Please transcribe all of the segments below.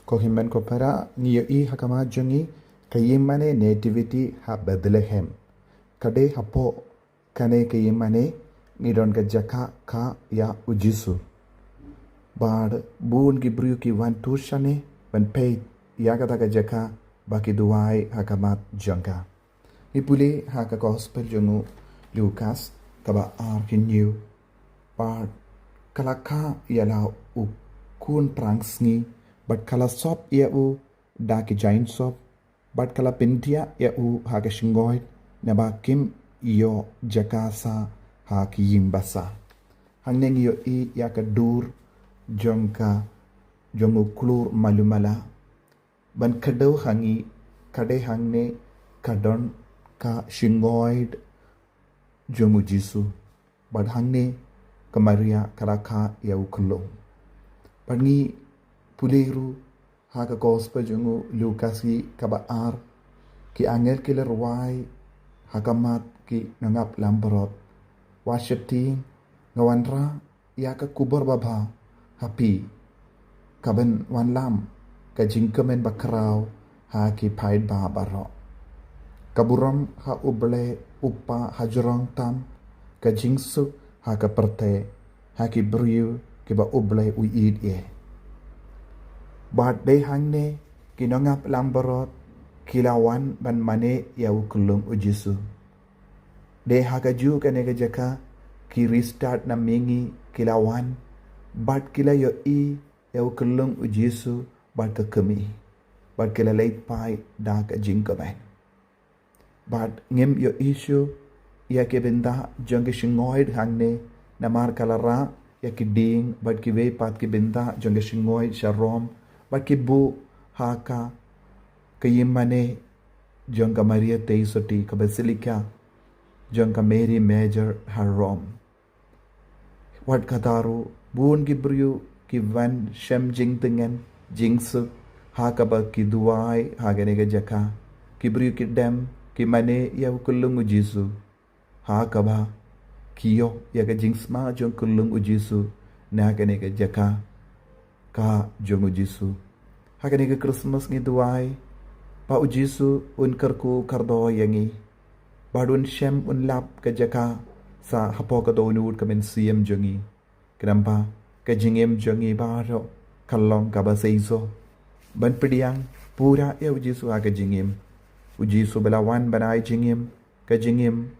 Kohimen kopera ngiyo I hakama jongi kayimane nativity ha Bethlehem. Kade hapo kane kayimane ngidon ga jaka ka ya ujisu. Bad buun gibriu ki wan tushane ban pay ya kata ga jaka baki duai hakamat jonga. Ipuli haka gospel jongu Lucas kaba arkinyu. Bad kalaka yala u kun prangsngi but kala sop ia u daki giant sop but kala pintia ia u haka shingoid naba kim iyo jakasa haki yimbasa hangneng iyo I yaka dur jonka jongu klur malumala ban kadau hangi kade hangne kadon ka shingoid jongu jisu but hangne kamaria kalaka ia u kulung Pangi puliru haka gospel jungu Lucas ki kabaar ki angel killer wai hakamat ki nangap lambarot washating ngawanra yaka kubur baba happy kaben wan lam ka jingkamen bakrau ha ki paid ba baro kaburam ha uble upa hajrong tam ka jingsu ha ka perte ha ki briu kiba ublay uid ye. Bad day hangne kinongap lambarot kilawan ban mane ya ukulung ujisu. De hakaju kanega jaka ki restart na mingi kilawan bad kila yo I ya ukulung ujisu bad ka kemi. Bad kila late pai da ka jingkaman. Bad ngem yo isu ya kebenda jonge shingoid hangne namar kalara ya kiding bad ki ve pat ki benda jonge shingoy sharom bad ki bu haka kayimane jonga Maria Teisoti ka Basilica jonga Mary Major Harom wad kataru buon gibriu ki van shem jing tingen jingsu haka ba ki duai haganega jaka kibriu ki dem ki mane ya kulungu jisu haka ba kiyo yaga jingsma jong kulung ujisu na kanega jaka ka jong ujisu hakanega Christmas ngi duai pa ujisu un karku kardo yangi badun shem un lap ka jaka sa hapo ka do nur kamen siem jongi krampa ka jingem jongi baro kallong ka ba seiso ban pidiang pura ya ujisu aga jingem ujisu belawan banai jingem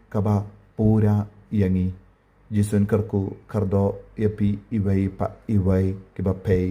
ka ba pura yangi jisun karku kardo yapi iwai pa iwai kiba pay